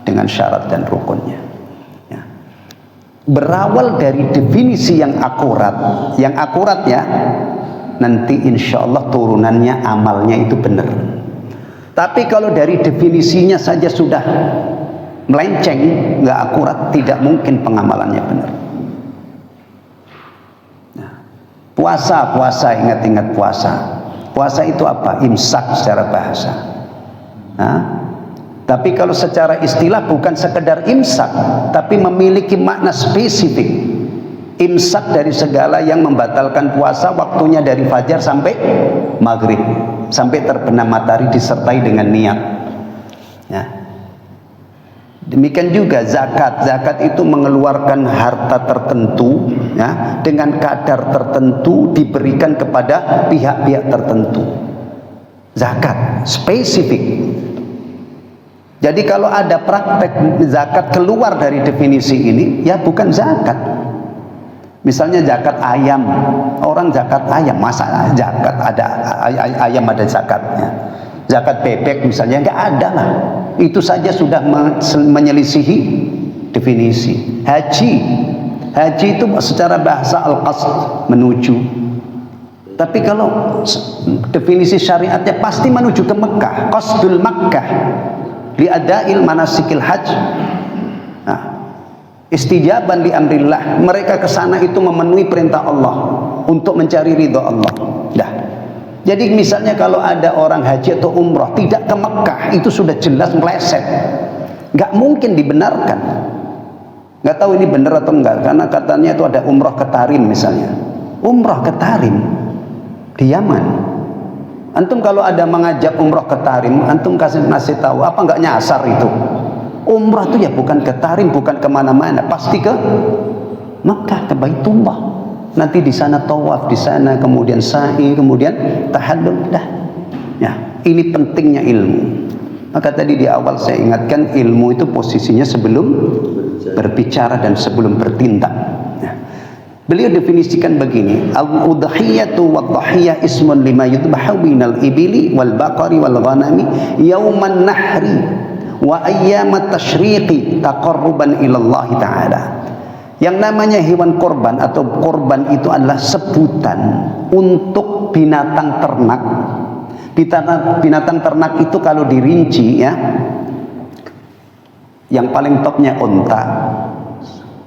dengan syarat dan rukunnya. Ya. Berawal dari definisi yang akurat ya, nanti insya Allah turunannya amalnya itu benar. Tapi kalau dari definisinya saja sudah melenceng, nggak akurat, tidak mungkin pengamalannya benar. Nah, puasa, ingat-ingat puasa. Puasa itu apa? Imsak secara bahasa. Nah, tapi kalau secara istilah bukan sekedar imsak, tapi memiliki makna spesifik. Imsak dari segala yang membatalkan puasa, waktunya dari fajar sampai maghrib, sampai terbenam matahari disertai dengan niat. Ya. Demikian juga zakat. Zakat itu mengeluarkan harta tertentu ya, dengan kadar tertentu diberikan kepada pihak-pihak tertentu. Zakat spesifik. Jadi kalau ada praktek zakat keluar dari definisi ini, ya bukan zakat. Misalnya zakat ayam, orang zakat ayam, masa zakat ada ayam ada zakatnya? Zakat bebek misalnya, nggak ada lah. Itu saja sudah menyelisihi definisi. Haji itu secara bahasa al-qasd, menuju. Tapi kalau definisi syariatnya pasti menuju ke Mekah, qasdul Makkah li'adail manasikil hajj. Nah, istijaban li amrillah, mereka ke sana itu memenuhi perintah Allah untuk mencari ridha Allah. Dah. Jadi misalnya kalau ada orang haji atau umrah tidak ke Mekah, itu sudah jelas meleset, nggak mungkin dibenarkan. Nggak tahu ini benar atau enggak, karena katanya itu ada umrah ke Tarim misalnya, umrah ke Tarim di Yaman. Antum kalau ada mengajak umrah ke Tarim, antum ngasih tahu apa nggak nyasar itu? Umrah itu ya bukan ke Tarim, bukan kemana-mana, pasti ke Mekah, ke Baitullah. Nanti di sana tawaf, di sana kemudian sa'i, kemudian tahallul. Dah. Ya, ini pentingnya ilmu. Maka tadi di awal saya ingatkan, ilmu itu posisinya sebelum berbicara dan sebelum bertindak. Ya. Beliau definisikan begini, al-udhiyatu wadh-dhahiyah ismun lima yudbahu minal ibili wal baqari wal ghanami yauman nahri wa ayyamat tashriqi taqarruban ila Allah taala. Yang namanya hewan korban atau korban itu adalah sebutan untuk binatang ternak. Binatang ternak itu kalau dirinci ya, yang paling topnya unta,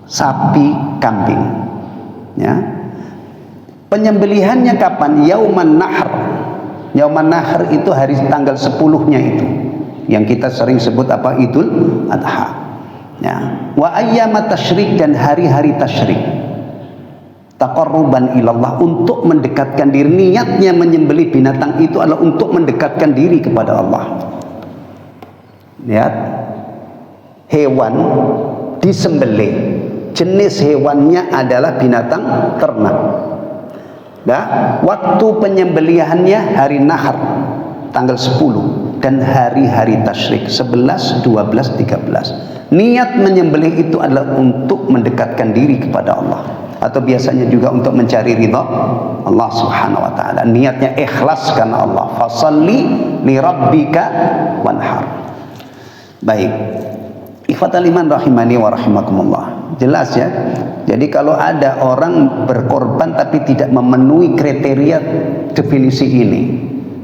sapi, kambing. Ya. Penyembelihannya kapan? Yauman nahr. Yauman nahr itu hari tanggal 10-nya itu, yang kita sering sebut apa? Idul Adha. Ya, wa ayyamat tasyrik, dan hari-hari tasyrik. Taqarruban ilallah, untuk mendekatkan diri. Niatnya menyembelih binatang itu adalah untuk mendekatkan diri kepada Allah. Lihat, hewan disembelih, jenis hewannya adalah binatang ternak. Nah, waktu penyembelihannya hari Nahar tanggal 10 dan hari-hari tasyrik 11, 12, 13. Niat menyembelih itu adalah untuk mendekatkan diri kepada Allah, atau biasanya juga untuk mencari ridha Allah Subhanahu wa taala. Niatnya ikhlas karena Allah. Fasalli li rabbika wanhar. Baik. Ikhwatal iman rahimani wa rahimakumullah. Jelas ya. Jadi kalau ada orang berkorban tapi tidak memenuhi kriteria definisi ini,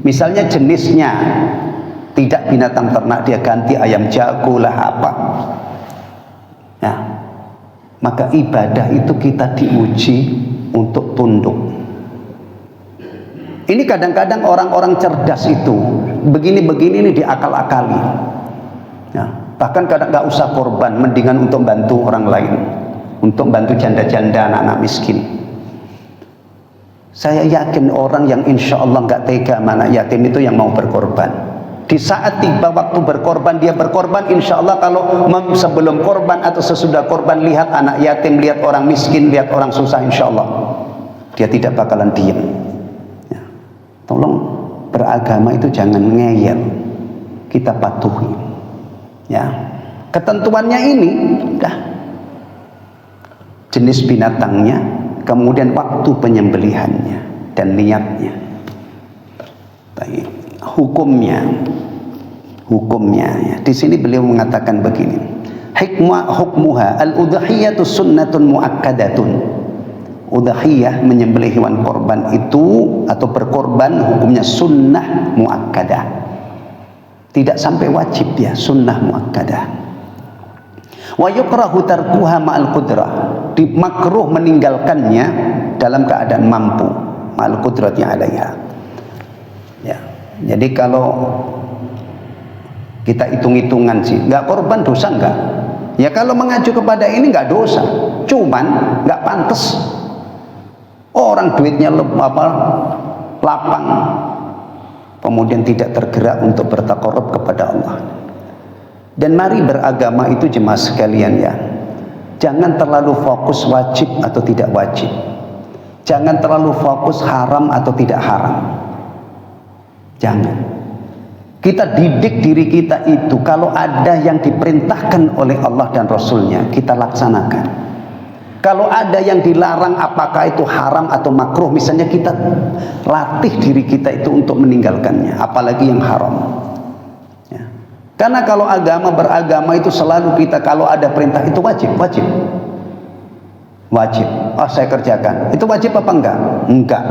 misalnya jenisnya tidak binatang ternak, dia ganti ayam jago lah apa, nah, maka ibadah itu kita diuji untuk tunduk. Ini kadang-kadang orang-orang cerdas itu begini-begini ini diakal-akali. Nah, bahkan kadang nggak usah korban, mendingan untuk bantu orang lain, untuk bantu janda-janda, anak-anak miskin. Saya yakin orang yang insya Allah nggak tega mana yatim itu yang mau berkorban. Di saat tiba waktu berkorban, dia berkorban, insya Allah kalau sebelum korban atau sesudah korban lihat anak yatim, lihat orang miskin, lihat orang susah, insya Allah dia tidak bakalan diem. Ya. Tolong beragama itu jangan ngeyel, kita patuhi. Ya, ketentuannya ini dah jenis binatangnya, kemudian waktu penyembelihannya dan niatnya. Baik, hukumnya ya. Di sini beliau mengatakan begini. Hukmuha al-udhiyatu sunnatun muakkadatun. Udhiyah menyembelih hewan korban itu atau berkorban hukumnya sunnah muakkadah. Tidak sampai wajib ya, sunnah muakkadah. Wa yukrahu tarkuha ma'al qudrah. Makruh meninggalkannya dalam keadaan mampu, ma'al qudrati 'alaiha. Ya. Jadi kalau kita hitung-hitungan sih, nggak korban dosa nggak? Ya kalau mengacu kepada ini nggak dosa, cuman nggak pantas. Orang duitnya lapang, kemudian tidak tergerak untuk bertakarrub kepada Allah. Dan mari beragama itu jemaah sekalian ya, jangan terlalu fokus wajib atau tidak wajib, jangan terlalu fokus haram atau tidak haram. Jangan. Kita didik diri kita itu, kalau ada yang diperintahkan oleh Allah dan Rasulnya, kita laksanakan. Kalau ada yang dilarang, apakah itu haram atau makruh, misalnya, kita latih diri kita itu untuk meninggalkannya, apalagi yang haram. Ya. Karena kalau beragama itu selalu kita, kalau ada perintah itu wajib. Oh, saya kerjakan. Itu wajib apa enggak? Enggak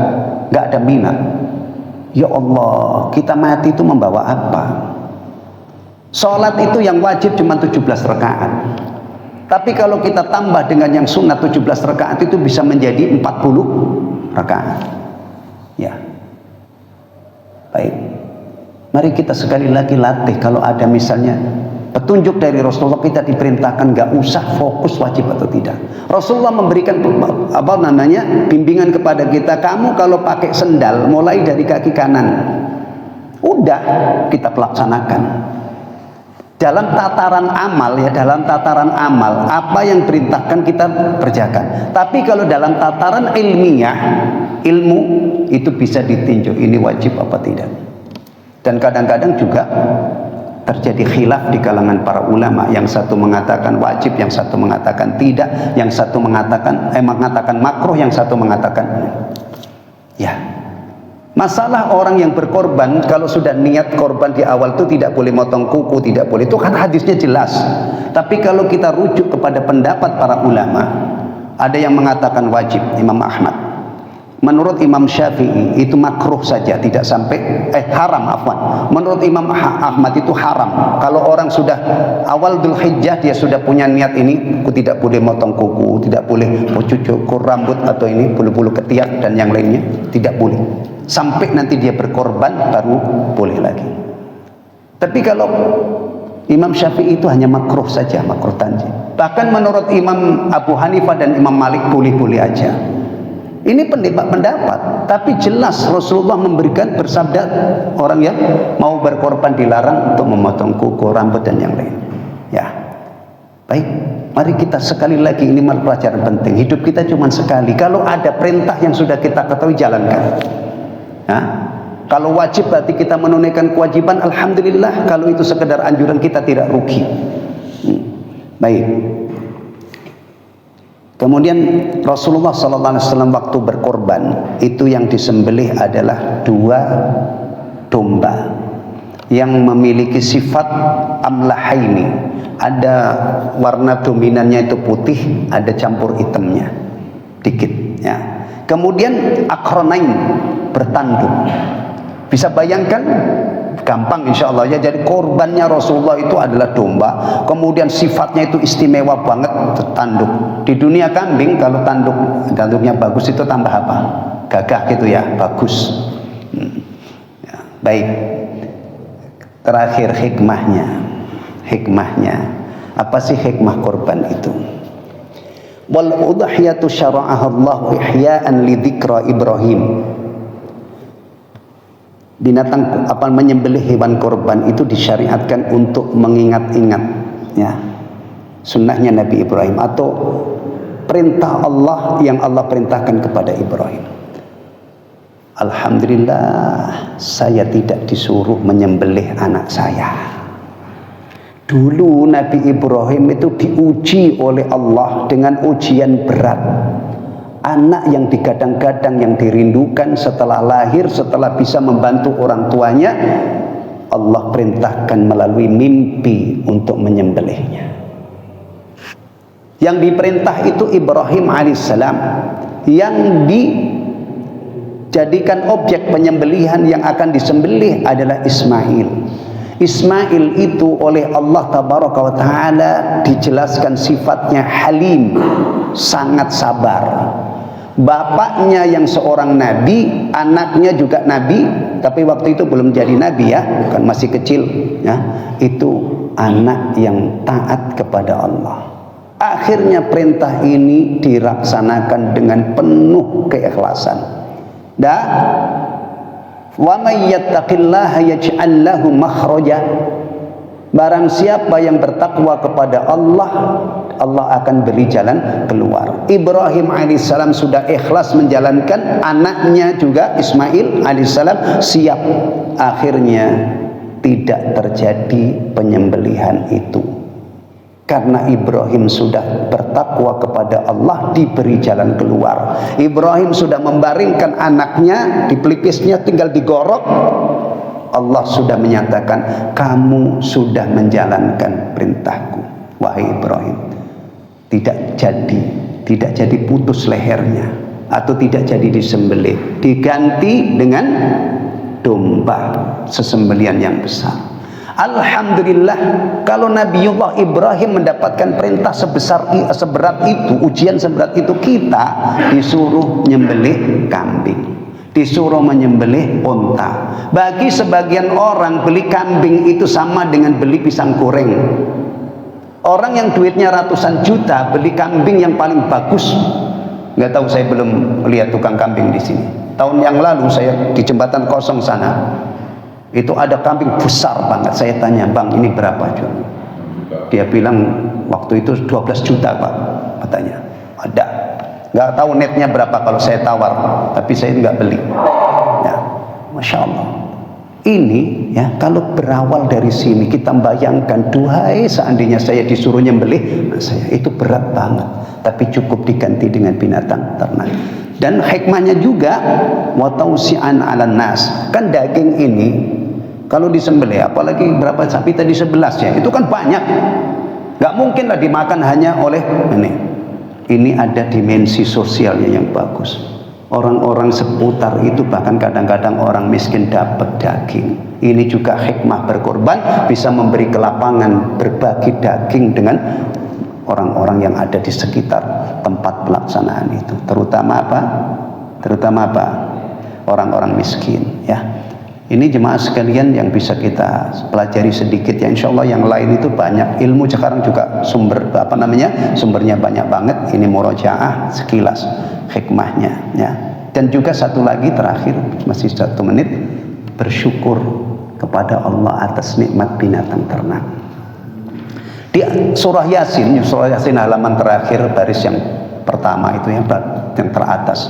ada minat. Ya Allah, kita mati itu membawa apa? Sholat itu yang wajib cuma 17 rakaat. Tapi kalau kita tambah dengan yang sunat 17 rakaat itu bisa menjadi 40 rakaat. Ya. Baik. Mari kita sekali lagi latih, kalau ada misalnya petunjuk dari Rasulullah, kita diperintahkan nggak usah fokus wajib atau tidak. Rasulullah memberikan bimbingan kepada kita, kamu kalau pakai sendal mulai dari kaki kanan, udah kita pelaksanakan. Dalam tataran amal apa yang perintahkan kita kerjakan. Tapi kalau dalam tataran ilmiah, ilmu itu bisa ditinjau ini wajib apa tidak. Dan kadang-kadang juga terjadi khilaf di kalangan para ulama, yang satu mengatakan wajib, yang satu mengatakan tidak, yang satu mengatakan makruh, yang satu mengatakan ya. Masalah orang yang berkorban, kalau sudah niat korban di awal itu tidak boleh motong kuku, tidak boleh, itu kan hadisnya jelas. Tapi kalau kita rujuk kepada pendapat para ulama, ada yang mengatakan wajib, Imam Ahmad. Menurut Imam Syafi'i itu makruh saja, tidak sampai haram, afwan. Menurut Imam Ahmad itu haram. Kalau orang sudah awal Dzulhijjah dia sudah punya niat ini, aku tidak boleh motong kuku, tidak boleh cukur rambut atau ini bulu-bulu ketiak dan yang lainnya, tidak boleh. Sampai nanti dia berkorban baru boleh lagi. Tapi kalau Imam Syafi'i itu hanya makruh saja, makruh tanjih. Bahkan menurut Imam Abu Hanifah dan Imam Malik boleh-boleh aja. Ini pendapat, tapi jelas Rasulullah memberikan, bersabda, orang yang mau berkorban dilarang untuk memotong kuku, rambut dan yang lain. Ya, baik. Mari kita sekali lagi, ini pelajaran penting. Hidup kita cuma sekali. Kalau ada perintah yang sudah kita ketahui, jalankan. Nah, kalau wajib berarti kita menunaikan kewajiban, alhamdulillah. Kalau itu sekedar anjuran, kita tidak rugi. Baik. Kemudian Rasulullah SAW waktu berkorban, itu yang disembelih adalah 2 domba yang memiliki sifat amlahaini. Ada warna dominannya itu putih, ada campur hitamnya dikit ya. Kemudian akronain, bertanduk. Bisa bayangkan? Gampang insya Allah ya. Jadi korbannya Rasulullah itu adalah domba, kemudian sifatnya itu istimewa banget, tanduk. Di dunia kambing kalau tanduknya bagus itu tambah apa? Gagah gitu ya, bagus. Ya, baik. Terakhir hikmahnya apa sih hikmah korban itu? Wal udhiyatu syara'aha Allah ihya'an li dzikra Ibrahim. Binatang apa, menyembelih hewan korban itu disyariatkan untuk mengingat-ingat ya sunnahnya Nabi Ibrahim, atau perintah Allah yang Allah perintahkan kepada Ibrahim. Alhamdulillah, saya tidak disuruh menyembelih anak saya. Dulu Nabi Ibrahim itu diuji oleh Allah dengan ujian berat. Anak yang digadang-gadang, yang dirindukan setelah lahir, setelah bisa membantu orang tuanya, Allah perintahkan melalui mimpi untuk menyembelihnya. Yang diperintah itu Ibrahim alaihissalam, yang dijadikan objek penyembelihan yang akan disembelih adalah Ismail. Ismail itu oleh Allah tabaraka wa ta'ala dijelaskan sifatnya halim, sangat sabar. Bapaknya yang seorang nabi, anaknya juga nabi, tapi waktu itu belum jadi nabi ya, kan masih kecil ya. Itu anak yang taat kepada Allah. Akhirnya perintah ini dilaksanakan dengan penuh keikhlasan. Wa may yattaqillaha yaj'al lahu makhraja. Barang siapa yang bertakwa kepada Allah, Allah akan beri jalan keluar. Ibrahim alaihissalam sudah ikhlas menjalankan, anaknya juga Ismail alaihissalam siap. Akhirnya tidak terjadi penyembelihan itu. Karena Ibrahim sudah bertakwa kepada Allah, diberi jalan keluar. Ibrahim sudah membaringkan anaknya di pelipisnya, tinggal digorok. Allah sudah menyatakan, kamu sudah menjalankan perintahku, wahai Ibrahim. Tidak jadi putus lehernya, atau tidak jadi disembelih, diganti dengan domba, sesembelian yang besar. Alhamdulillah, kalau Nabiullah Ibrahim mendapatkan perintah seberat itu, ujian seberat itu, kita disuruh nyembelih kambing, disuruh menyembelih unta. Bagi sebagian orang, beli kambing itu sama dengan beli pisang goreng. Orang yang duitnya ratusan juta beli kambing yang paling bagus. Nggak tahu, saya belum lihat tukang kambing di sini. Tahun yang lalu saya di Jembatan Kosong sana, itu ada kambing besar banget. Saya tanya, bang ini berapa jual? Dia bilang waktu itu 12 juta pak, katanya. Ada. Nggak tahu netnya berapa kalau saya tawar, tapi saya nggak beli. Ya, masya Allah. Ini ya, kalau berawal dari sini kita bayangkan, duhai seandainya saya disuruh nyembelih saya, itu berat banget, tapi cukup diganti dengan binatang ternak. Dan hikmahnya juga wa tausi'an 'alan nas. Kan daging ini kalau disembelih, apalagi berapa sapi tadi, 11 ya, itu kan banyak. Nggak mungkin lah dimakan hanya oleh ini. Ini ada dimensi sosialnya yang bagus. Orang-orang seputar itu, bahkan kadang-kadang orang miskin dapat daging. Ini juga hikmah berkorban, bisa memberi kelapangan, berbagi daging dengan orang-orang yang ada di sekitar tempat pelaksanaan itu. Terutama apa? Orang-orang miskin ya. Ini jemaah sekalian yang bisa kita pelajari sedikit ya. Insya Allah yang lain itu banyak. Ilmu sekarang juga sumbernya banyak banget. Ini murojaah sekilas hikmahnya ya. Dan juga satu lagi terakhir, masih 1 menit, bersyukur kepada Allah atas nikmat binatang ternak. Di surah Yasin halaman terakhir baris yang pertama itu yang teratas.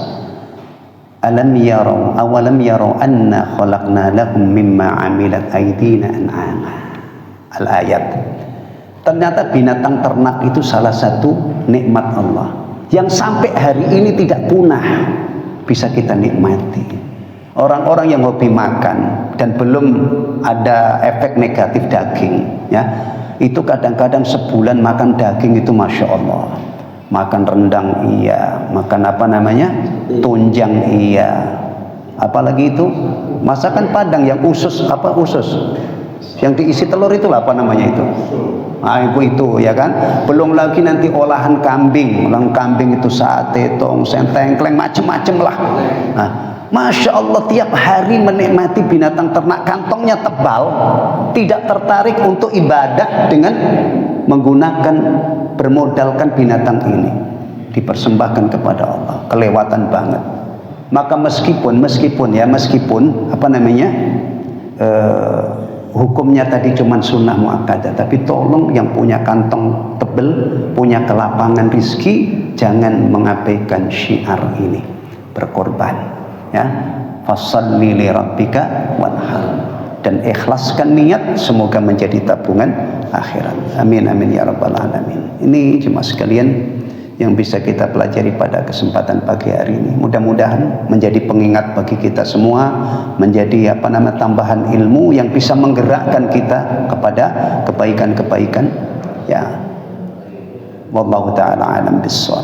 Awalam yarau anna khalaqna lahum mimma amilat aydina an'ama. Al-ayat. Ternyata binatang ternak itu salah satu nikmat Allah yang sampai hari ini tidak punah, bisa kita nikmati. Orang-orang yang hobi makan dan belum ada efek negatif daging, ya, itu kadang-kadang sebulan makan daging itu masya Allah. Makan rendang iya, makan apa namanya, tunjang iya, apalagi itu masakan Padang yang usus, apa usus yang diisi telur itu apa namanya itu, nah itu ya kan. Belum lagi nanti olahan kambing itu sate, tongseng, tengkleng, macem-macem lah. Nah, masya Allah, tiap hari menikmati binatang ternak, kantongnya tebal, tidak tertarik untuk ibadah dengan menggunakan, bermodalkan binatang ini, dipersembahkan kepada Allah, kelewatan banget. Maka meskipun apa namanya, hukumnya tadi cuma sunnah muakkadah, tapi tolong yang punya kantong tebel, punya kelapangan rizki, jangan mengabaikan syiar ini, berkorban, ya, fasholli li rabbika wanhar, dan ikhlaskan niat, semoga menjadi tabungan akhirat. Amin amin ya rabbal alamin. Ini cuma sekalian yang bisa kita pelajari pada kesempatan pagi hari ini. Mudah-mudahan menjadi pengingat bagi kita semua, menjadi tambahan ilmu yang bisa menggerakkan kita kepada kebaikan-kebaikan. Ya. Wallahu taala alam bissawab.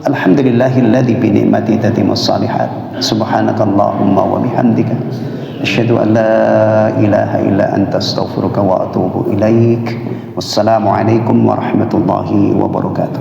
Alhamdulillahilladzi bi ni'mati tatimmus shalihat. Subhanakallahumma wa bihamdika asyhadu an la ilaha illa anta astaghfiruka wa atubu ilaik. Wassalamualaikum warahmatullahi wabarakatuh.